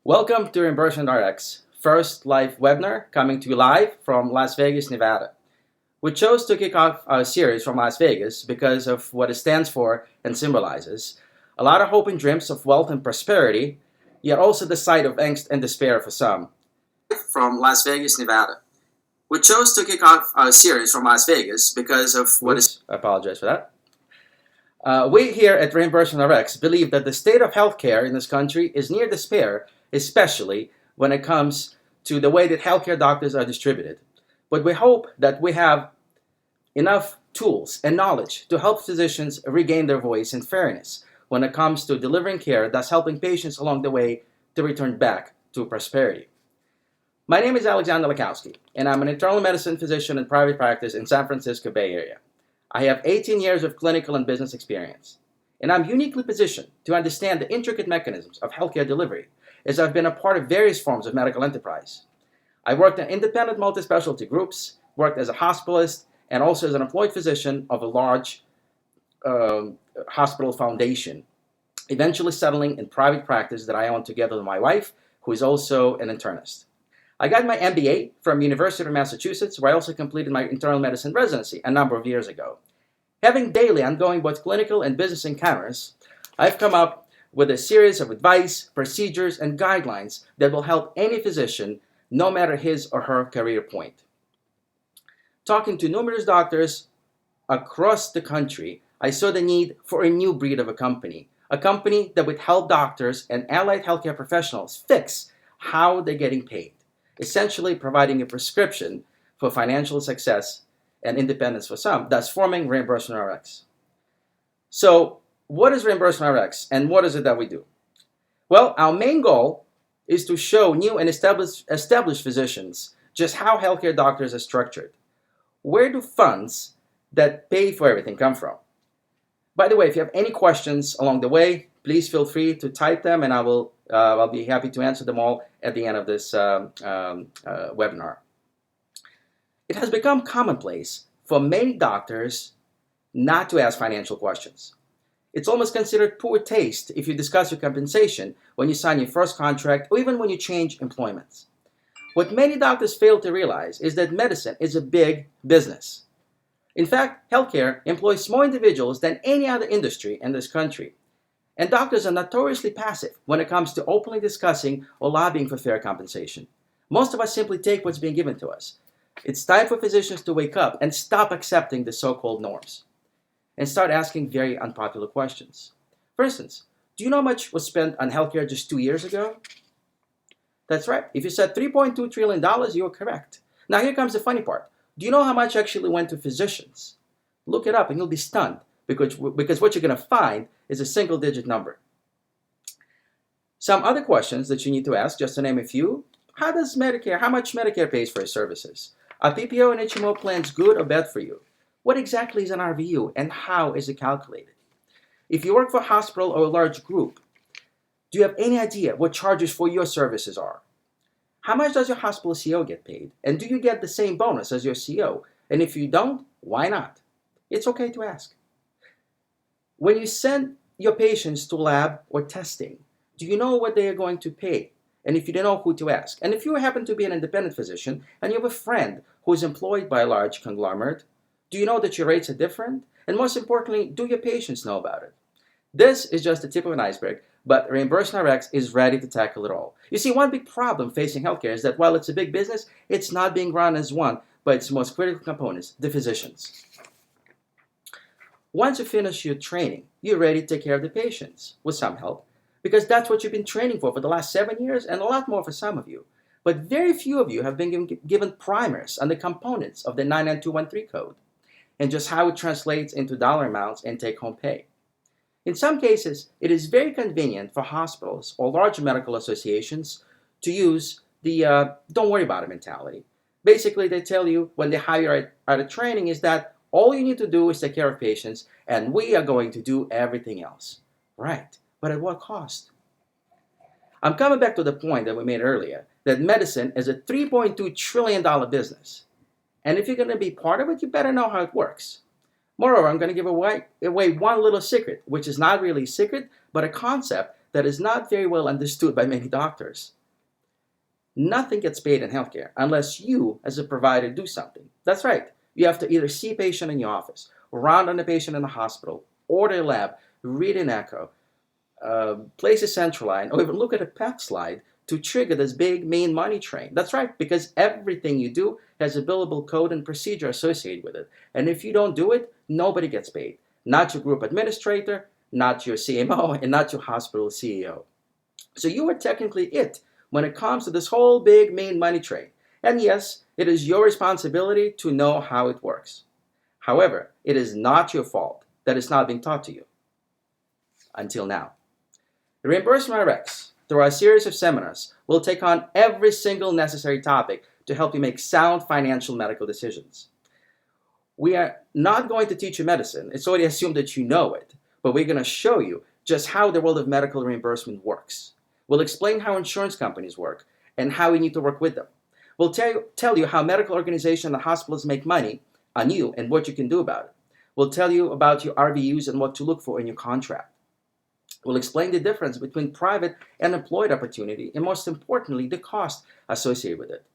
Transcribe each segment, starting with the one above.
Welcome to Reimbursement RX, first live webinar coming to you live from Las Vegas, Nevada. We chose to kick off our series from Las Vegas because of what it stands for and symbolizes. A lot of hope and dreams of wealth and prosperity, yet also the site of angst and despair for some. From Las Vegas, Nevada. We chose to kick off our series from Las Vegas because of what is... I apologize for that. We here at Reimbursement RX believe that the state of healthcare in this country is near despair, especially when it comes to the way that healthcare doctors are distributed. But we hope that we have enough tools and knowledge to help physicians regain their voice and fairness when it comes to delivering care, thus helping patients along the way to return back to prosperity. My name is Alexander Lakowski, and I'm an internal medicine physician in private practice in San Francisco Bay Area. I have 18 years of clinical and business experience, and I'm uniquely positioned to understand the intricate mechanisms of healthcare delivery, as I've been a part of various forms of medical enterprise. I worked in independent multi-specialty groups, worked as a hospitalist, and also as an employed physician of a large hospital foundation, eventually settling in private practice that I own together with my wife, who is also an internist. I got my MBA from University of Massachusetts, where I also completed my internal medicine residency a number of years ago. Having daily ongoing both clinical and business encounters, I've come up with a series of advice, procedures, and guidelines that will help any physician, no matter his or her career point. Talking to numerous doctors across the country, I saw the need for a new breed of a company that would help doctors and allied healthcare professionals fix how they're getting paid, essentially providing a prescription for financial success and independence for some, thus forming Reimbursement RX. So, what is Reimbursement RX and what is it that we do? Well, our main goal is to show new and established physicians just how healthcare doctors are structured. Where do funds that pay for everything come from? By the way, if you have any questions along the way, please feel free to type them, and I'll be happy to answer them all at the end of this webinar. It has become commonplace for many doctors not to ask financial questions. It's almost considered poor taste if you discuss your compensation when you sign your first contract or even when you change employments. What many doctors fail to realize is that medicine is a big business. In fact, healthcare employs more individuals than any other industry in this country. And doctors are notoriously passive when it comes to openly discussing or lobbying for fair compensation. Most of us simply take what's being given to us. It's time for physicians to wake up and stop accepting the so-called norms and start asking very unpopular questions. For instance, do you know how much was spent on healthcare just 2 years ago? That's right. If you said $3.2 trillion, you were correct. Now here comes the funny part. Do you know how much actually went to physicians? Look it up and you'll be stunned because what you're going to find is a single-digit number. Some other questions that you need to ask, just to name a few. How much Medicare pays for its services? Are PPO and HMO plans good or bad for you? What exactly is an RVU and how is it calculated? If you work for a hospital or a large group, do you have any idea what charges for your services are? How much does your hospital CEO get paid? And do you get the same bonus as your CEO? And if you don't, why not? It's okay to ask. When you send your patients to lab or testing, do you know what they are going to pay? And if you don't know, who to ask? And if you happen to be an independent physician and you have a friend who is employed by a large conglomerate, do you know that your rates are different? And most importantly, do your patients know about it? This is just the tip of an iceberg, but Reimbursement RX is ready to tackle it all. You see, one big problem facing healthcare is that while it's a big business, it's not being run as one by its most critical components, the physicians. Once you finish your training, you're ready to take care of the patients with some help, because that's what you've been training for the last 7 years and a lot more for some of you. But very few of you have been given primers on the components of the 99213 code and just how it translates into dollar amounts and take-home pay. In some cases, it is very convenient for hospitals or large medical associations to use the don't worry about it mentality. Basically, they tell you when they hire you out of training is that all you need to do is take care of patients and we are going to do everything else. Right, but at what cost? I'm coming back to the point that we made earlier, that medicine is a $3.2 trillion business. And if you're going to be part of it, you better know how it works. Moreover, I'm going to give away one little secret, which is not really a secret, but a concept that is not very well understood by many doctors. Nothing gets paid in healthcare unless you, as a provider, do something. That's right. You have to either see a patient in your office, round on a patient in the hospital, order a lab, read an echo, place a central line, or even look at a PET slide to trigger this big main money train. That's right, because everything you do has a billable code and procedure associated with it. And if you don't do it, nobody gets paid. Not your group administrator, not your CMO, and not your hospital CEO. So you are technically it when it comes to this whole big main money train. And yes, it is your responsibility to know how it works. However, it is not your fault that it's not being taught to you. Until now. The Reimbursement RX, through our series of seminars, will take on every single necessary topic to help you make sound financial medical decisions. We are not going to teach you medicine. It's already assumed that you know it, but we're going to show you just how the world of medical reimbursement works. We'll explain how insurance companies work and how we need to work with them. We'll tell you how medical organizations and hospitals make money on you and what you can do about it. We'll tell you about your RVUs and what to look for in your contract. We'll explain the difference between private and employed opportunity, and most importantly, the cost associated with it.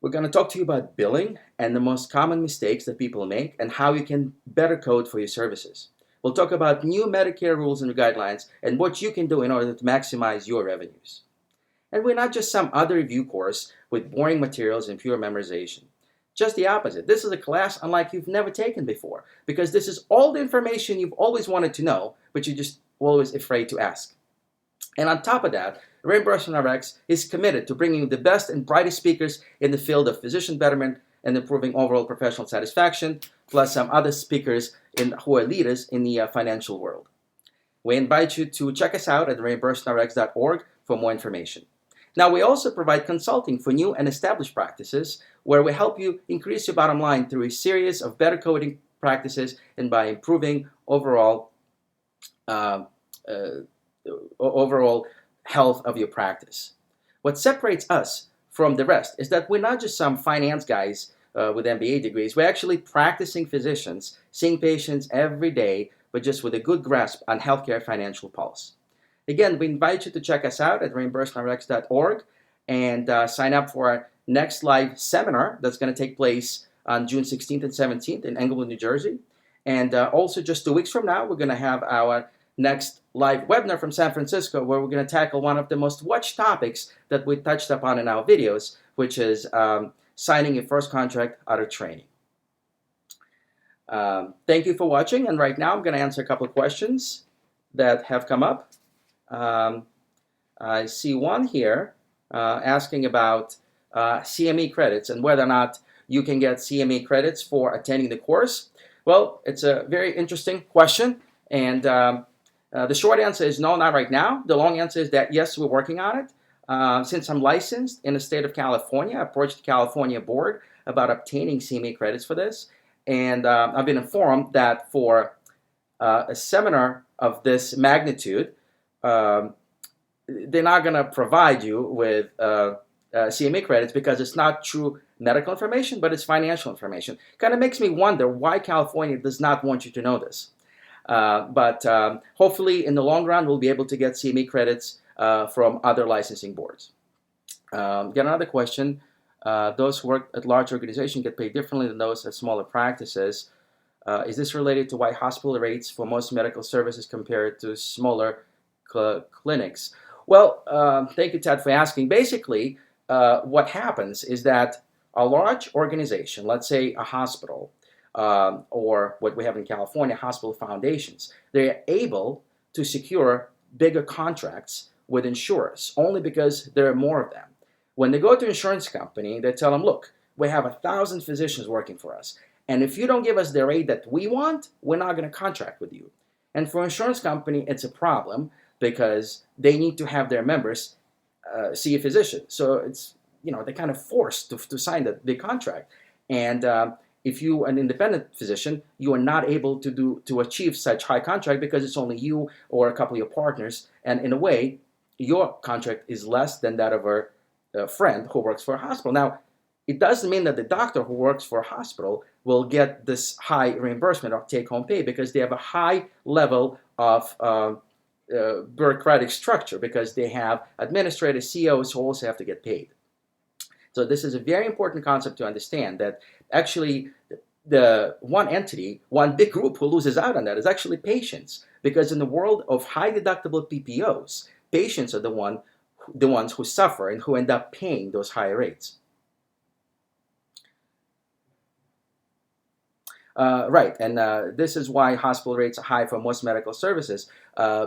We're going to talk to you about billing and the most common mistakes that people make and how you can better code for your services. We'll talk about new Medicare rules and guidelines and what you can do in order to maximize your revenues. And we're not just some other review course with boring materials and pure memorization. Just the opposite. This is a class unlike you've never taken before, because this is all the information you've always wanted to know, but you're just always afraid to ask. And on top of that, Reimbursement RX is committed to bringing you the best and brightest speakers in the field of physician betterment and improving overall professional satisfaction, plus some other speakers who are leaders in the financial world. We invite you to check us out at reimbursementrx.org for more information. Now, we also provide consulting for new and established practices where we help you increase your bottom line through a series of better coding practices and by improving overall health of your practice. What separates us from the rest is that we're not just some finance guys with MBA degrees. We're actually practicing physicians, seeing patients every day, but just with a good grasp on healthcare financial pulse. Again, we invite you to check us out at reimbursementrx.org and sign up for our next live seminar that's going to take place on June 16th and 17th in Englewood, New Jersey. And also just 2 weeks from now, we're going to have our next live webinar from San Francisco where we're going to tackle one of the most watched topics that we touched upon in our videos, which is signing your first contract out of training. Thank you for watching, and right now I'm going to answer a couple of questions that have come up. I see one here asking about CME credits and whether or not you can get CME credits for attending the course. Well, it's a very interesting question, and the short answer is no, not right now. The long answer is that yes, we're working on it. Since I'm licensed in the state of California, I approached the California board about obtaining CME credits for this, and I've been informed that for a seminar of this magnitude, they're not going to provide you with CME credits because it's not true medical information, but it's financial information. Kind of makes me wonder why California does not want you to know this. But hopefully in the long run, we'll be able to get CME credits from other licensing boards. Got another question. Those who work at large organizations get paid differently than those at smaller practices. Is this related to why hospital rates for most medical services compared to smaller clinics? Well, thank you, Ted, for asking. Basically, what happens is that a large organization, let's say a hospital, or what we have in California, hospital foundations, they're able to secure bigger contracts with insurers only because there are more of them. When they go to an insurance company, they tell them, look, we have 1,000 physicians working for us, and if you don't give us the rate that we want, we're not going to contract with you. And for an insurance company, it's a problem because they need to have their members see a physician. So it's, they're kind of forced to sign the contract. And if you are an independent physician, you are not able to achieve such high contract because it's only you or a couple of your partners. And in a way, your contract is less than that of a friend who works for a hospital. Now, it doesn't mean that the doctor who works for a hospital will get this high reimbursement or take-home pay because they have a high level of bureaucratic structure because they have administrators, CEOs who also have to get paid. So this is a very important concept to understand, that actually the one entity, one big group who loses out on that is actually patients. Because in the world of high deductible PPOs, patients are the ones who suffer and who end up paying those higher rates. Right, and this is why hospital rates are high for most medical services,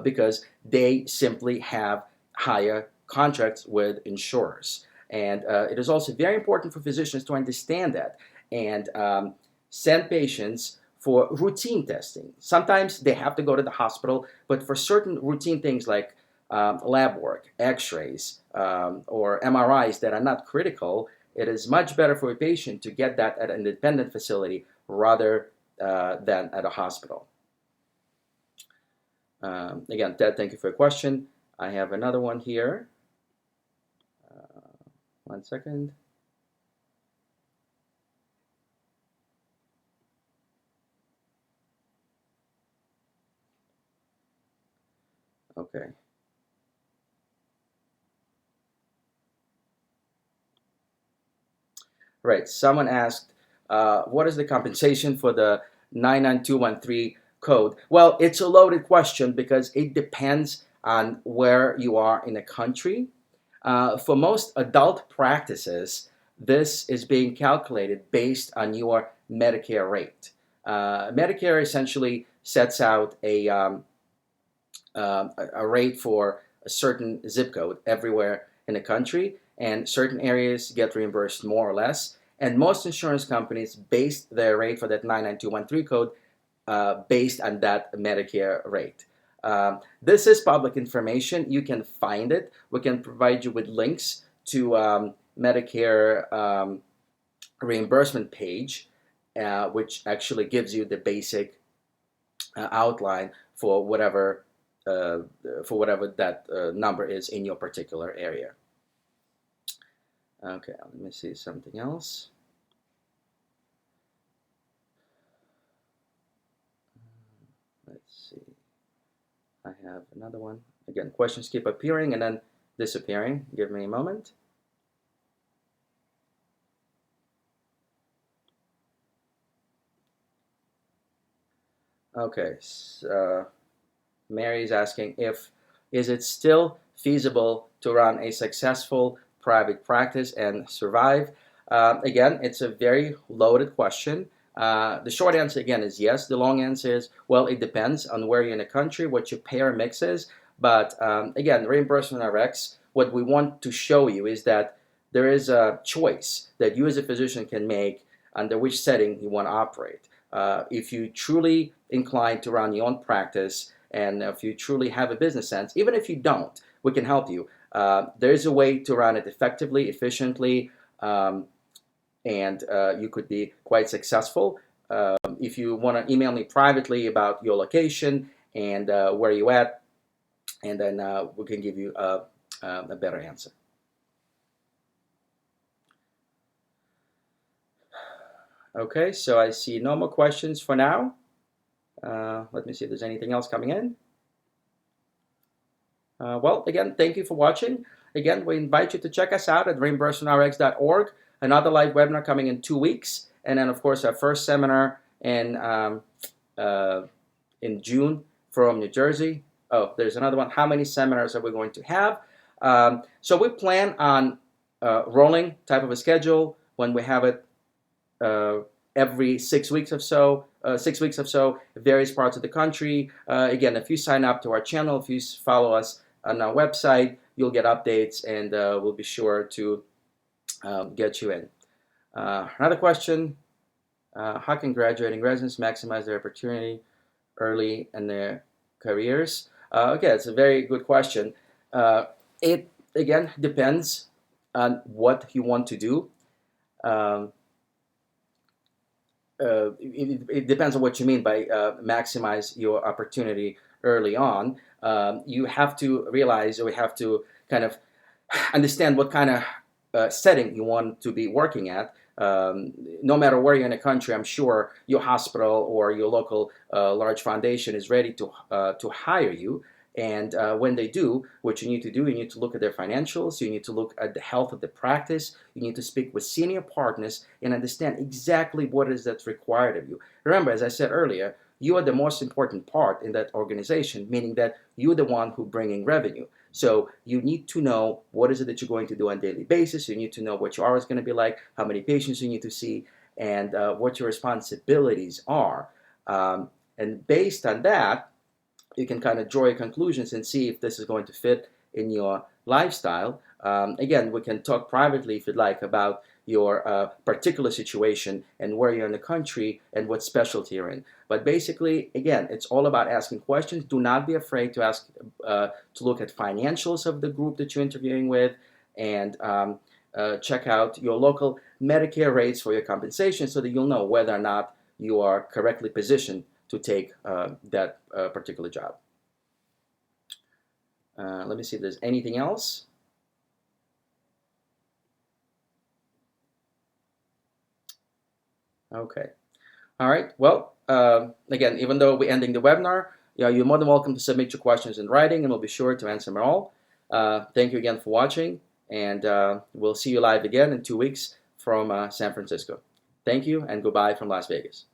because they simply have higher contracts with insurers. And it is also very important for physicians to understand that and send patients for routine testing. Sometimes they have to go to the hospital, but for certain routine things like lab work, x-rays, or MRIs that are not critical, it is much better for a patient to get that at an independent facility rather than at a hospital. Again, Ted, thank you for your question. I have another one here. 1 second. Okay. Right. Someone asked, what is the compensation for the 99213 code? Well, it's a loaded question because it depends on where you are in the country. For most adult practices, this is being calculated based on your Medicare rate. Medicare essentially sets out a rate for a certain zip code everywhere in the country, and certain areas get reimbursed more or less. And most insurance companies base their rate for that 99213 code based on that Medicare rate. This is public information. You can find it. We can provide you with links to Medicare reimbursement page, which actually gives you the basic outline for whatever that number is in your particular area. Okay, let me see something else. Let's see. I have another one. Again, questions keep appearing and then disappearing. Give me a moment. Okay, so, Mary's asking is it still feasible to run a successful private practice and survive? Again, it's a very loaded question. The short answer again is yes. The long answer is, well, it depends on where you're in the country, what your payer mix is. But again, Reimbursement RX, what we want to show you is that there is a choice that you as a physician can make under which setting you want to operate. If you truly inclined to run your own practice, and if you truly have a business sense, even if you don't, we can help you. There's a way to run it effectively, efficiently, and you could be quite successful. If you want to email me privately about your location and where you're at, and then we can give you a better answer. Okay, so I see no more questions for now. Let me see if there's anything else coming in. Well, again, thank you for watching. Again, we invite you to check us out at reimbursementrx.org. Another live webinar coming in 2 weeks. And then, of course, our first seminar in June from New Jersey. Oh, there's another one. How many seminars are we going to have? So we plan on rolling type of a schedule when we have it every 6 weeks or so. 6 weeks or so, various parts of the country. Again, if you sign up to our channel, if you follow us on our website, you'll get updates, and we'll be sure to get you in. Another question: how can graduating residents maximize their opportunity early in their careers? Okay, it's a very good question. It again depends on what you want to do. It depends on what you mean by maximize your opportunity early on. You have to realize, or you have to kind of understand what kind of setting you want to be working at. No matter where you're in the country, I'm sure your hospital or your local large foundation is ready to hire you. And when they do, what you need to do, you need to look at their financials, you need to look at the health of the practice, you need to speak with senior partners and understand exactly what it is that's required of you. Remember, as I said earlier, you are the most important part in that organization, meaning that you're the one who's bringing revenue. So you need to know what is it that you're going to do on a daily basis. You need to know what your hours are going to be like, how many patients you need to see, and what your responsibilities are. And based on that, you can kind of draw your conclusions and see if this is going to fit in your lifestyle. Again, we can talk privately if you'd like about your particular situation and where you're in the country and what specialty you're in. But basically, again, it's all about asking questions. Do not be afraid to ask, to look at financials of the group that you're interviewing with, and check out your local Medicare rates for your compensation so that you'll know whether or not you are correctly positioned to take that particular job. Let me see if there's anything else. Okay. All right. Well, again, even though we're ending the webinar, you're more than welcome to submit your questions in writing, and we'll be sure to answer them all. Thank you again for watching, and we'll see you live again in 2 weeks from San Francisco. Thank you, and goodbye from Las Vegas.